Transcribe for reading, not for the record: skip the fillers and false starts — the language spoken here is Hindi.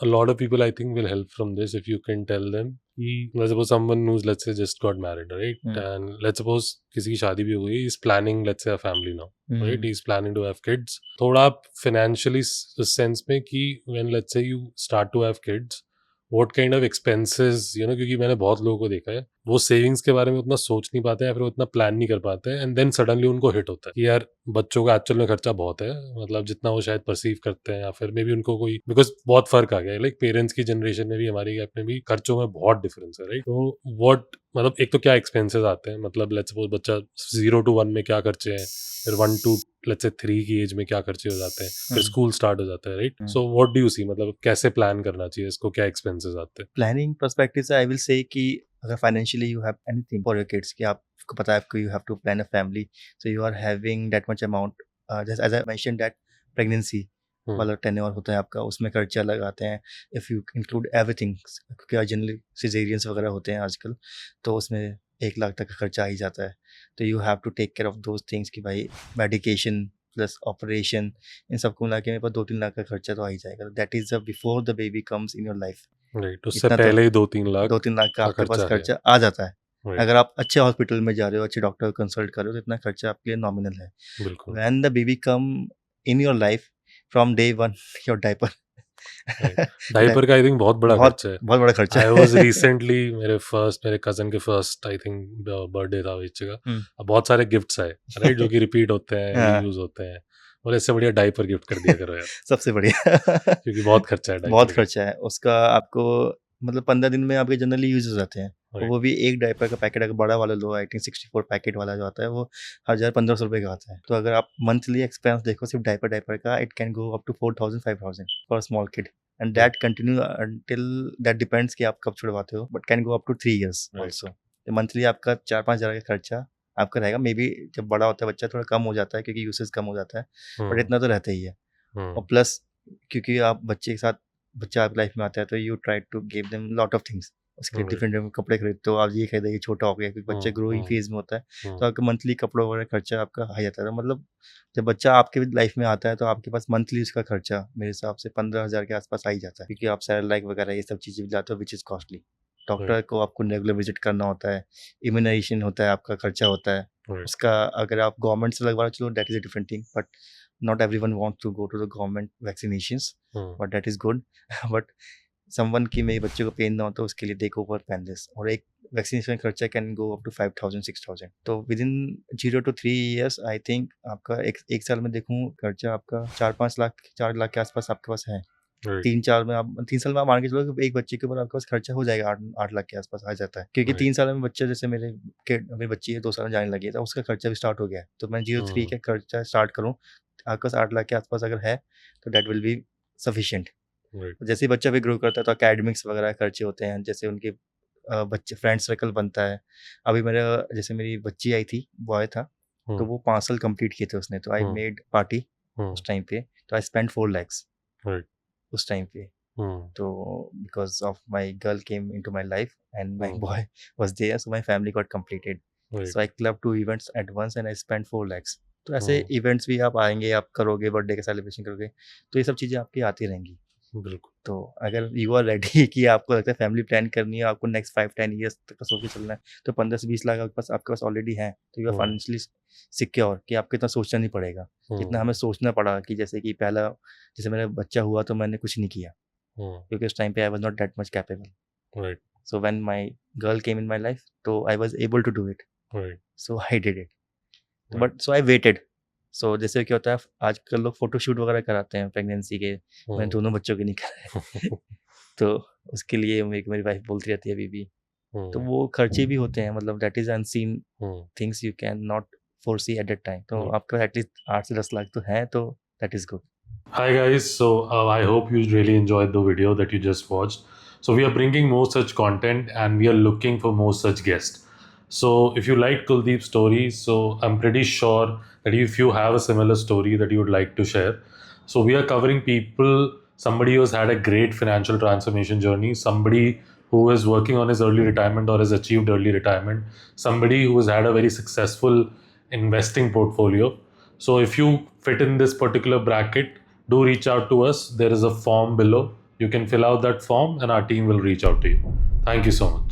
a lot of people I think will help from this if you can tell them कि let's suppose someone who's let's say just got married, right? And let's suppose किसी की शादी भी हो गई, he's planning let's say a family now, right? He's planning to have kids. थोड़ा आप financially sense में कि when let's say you start to have kids, what kind of expenses, you know, क्योंकि मैंने बहुत लोगों को देखा है वो सेविंग्स के बारे में उतना सोच नहीं पाते हैं या फिर उतना प्लान नहीं कर पाते हैं एंड देन सडनली उनको हिट होता है कि यार बच्चों का एक्चुअल में खर्चा बहुत है, मतलब जितना वो शायद परसीव करते हैं या फिर मे बी उनको कोई बिकॉज बहुत फर्क आ गया है लाइक पेरेंट्स की जनरेशन में भी हमारी गैप में भी खर्चों में बहुत डिफरेंस है, राइट? तो व्हाट मतलब एक तो क्या एक्सपेंसेस आते हैं, मतलब लेट्स सपोज बच्चा 0 to 1 में क्या खर्चे हैं, फिर 1 to लेट्स से 3 की एज में क्या खर्चे हो जाते हैं, फिर स्कूल स्टार्ट हो जाता है, right? So what do you see, मतलब कैसे प्लान करना चाहिए इसको, क्या एक्सपेंसेस आते हैं? प्लानिंग पर्सपेक्टिव से आई विल से कि अगर financially you have anything for your kids कि आपको पता है आपको you have to plan a family, so you are having that much amount, just as I mention that pregnancy वाला टेन्योर होता है आपका, उसमें खर्चा लगाते हैं इफ़ यू इंक्लूड एवरीथिंग, क्योंकि जनरली सिजेरियंस वगैरह होते हैं आजकल, तो उसमें 1 लाख तक का खर्चा आ ही जाता है। तो you have to take care of those things कि भाई मेडिकेशन प्लस ऑपरेशन, इन सबको मिला के मेरे पास 2-3 लाख का खर्चा तो आ ही जाएगा। That is before the baby comes in your life. Right, उससे इतना तो पहले ही 2-3 लाख 2-3 लाख का का आपके पास खर्चा है, खर्चा आ जाता है। राइट? अगर आप अच्छे हॉस्पिटल में जा रहे हो, अच्छे डॉक्टर को कंसल्ट कर रहे हो, तो इतना खर्चा आपके लिए नॉमिनल है। बिल्कुल, when the baby come in your life from day 1 your diaper right. Diaper का आई थिंक बहुत बड़ा बहुत खर्चा है। बहुत बड़ा खर्चा आई है। वाज रिसेंटली मेरे कजन के फर्स्ट आई थिंक बर्थडे था बच्चे का, अब बहुत सारे गिफ्ट्स आए, राइट, जो कि रिपीट होते हैं, हाँ, रीयूज होते हैं, और इससे बढ़िया डायपर गिफ्ट कर दिया करो यार, सबसे बढ़िया। क्योंकि बहुत खर्चा है बहुत डायपर का, खर्चा है उसका, आपको मतलब 15 दिन में आपके जनरली यूज हो जाते हैं। और राइट? वो भी एक डायपर का पैकेट अगर बड़ा वाला लो, आई थिंक 64 पैकेट वाला जो आता है वो 1000-1500 रुपए का आता है। तो अगर आप मंथली एक्सपेंस देखो सिर्फ डायपर डायपर का, it can go up to 4000-5000 for small kid, and that continue until, that depends कि आप कब छुड़वाते हो, but can go up to 3 years Right. Also. तो मंथली आपका 4-5 हज़ार का खर्चा आपका रहेगा। मे बी जब बड़ा होता है बच्चा थोड़ा कम हो जाता है क्योंकि यूसेज कम हो जाता है, बट इतना तो रहता ही है। और प्लस क्योंकि आप बच्चे के साथ, बच्चा आपकी लाइफ में आता है तो you try to give them lot of things, उसके लिए Right. डिफरेंट डिफरेंट कपड़े खरीदते हो, आप ये खरीदे, ये छोटा हो गया क्योंकि बच्चे ग्रोइंग फेज में होता है, तो आपका मंथली कपड़ों वगैरह खर्चा आपका आ जाता है। तो मतलब जब बच्चा आपके लाइफ में आता है तो आपके पास मंथली उसका खर्चा मेरे हिसाब से 15,000 के आसपास आ ही जाता है, क्योंकि आप सैलरी वगैरह ये सब चीज़ें भी लाते हो विच इज़ कॉस्टली। डॉक्टर को आपको रेगुलर विजिट करना होता है, इम्यूनाइजेशन होता है, आपका खर्चा होता है Right. उसका। अगर आप गवर्नमेंट से लगवा रहे हो, चलो that is a different thing, but not everyone wants to go to the government vaccinations, but that is good। but someone की मेरे बच्चे को पेन ना हो तो उसके लिए दे गो फॉर पेनलेस, और एक वैक्सीनेशन का खर्चा कैन गो अप टू 5000-6000। तो within 0 to 3 years I think आपका एक साल में देखूँ खर्चा आपका 4-5 लाख 4 लाख के आसपास आपके पास है। Right. 3 साल में आप मान के चलो कि एक बच्चे के ऊपर आपके पास खर्चा हो जाएगा 8 लाख के आसपास आ जाता है, क्योंकि Right. 3 साल में बच्चे, जैसे मेरी बच्ची है 2 साल में जाने लगी है, तो उसका खर्चा भी स्टार्ट हो गया है। तो मैं 0-3 का खर्चा स्टार्ट करूँ, आपके पास 8 लाख के आसपास अगर है तो that will be sufficient. Right. जैसे ही बच्चा भी ग्रो करता है तो एकेडमिक्स वगैरह खर्चे होते हैं, जैसे उनके बच्चे फ्रेंड सर्कल बनता है। अभी जैसे मेरी बच्ची आई थी, बॉय था, तो वो 5 साल कंप्लीट किए थे उसने, तो आई मेड पार्टी उस टाइम पे, तो आई स्पेंड 4 lakhs Right. उस टाइम पे। तो because of my girl came into my life and my boy was there, so my family got completed. Right. So I club 2 events at once and I spend 4 lakhs। तो ऐसे इवेंट्स भी आप आएंगे, आप करोगे, बर्थडे का सेलिब्रेशन करोगे, तो ये सब चीज़ें आपकी आती रहेंगी। बिल्कुल, तो अगर यू आर रेडी कि आपको लगता है फैमिली प्लान करनी है, आपको नेक्स्ट 5-10 ईयर्स तक का सोच के चलना है, तो 15 से 20 लाख आपके पास ऑलरेडी है, तो यू आर फाइनेंशियली सिक्योर कि आपको इतना सोचना नहीं पड़ेगा जितना हमें सोचना पड़ा। कि जैसे कि जैसे मेरा बच्चा हुआ तो मैंने कुछ नहीं किया, क्योंकि उस टाइम पे I was not that much capable. Right. So when my girl came in my life, तो I was able to do it, Right. So I did it. Right. But so I waited. So जैसे क्या होता है, आजकल लोग फोटोशूट वगैरह कराते हैं प्रेगनेंसी के, मैंने दोनों बच्चों के नहीं कराए। तो उसके लिए मेरी वाइफ बोलती रहती है अभी भी। तो वो खर्चे भी होते हैं, मतलब that is unseen things you can not foresee at that time. तो आपका एटलीस्ट 8 से 10 लाख तो है, तो that is good. Hi guys, so I hope you really enjoyed the video that you just watched. So we are bringing more such content and we are looking for more such guests. So if you like Kuldeep's story, so I'm pretty sure that if you have a similar story that you would like to share, so we are covering people, somebody who has had a great financial transformation journey, somebody who is working on his early retirement or has achieved early retirement, somebody who has had a very successful investing portfolio. So if you fit in this particular bracket, do reach out to us. There is a form below. you can fill out that form and our team will reach out to you. Thank you so much.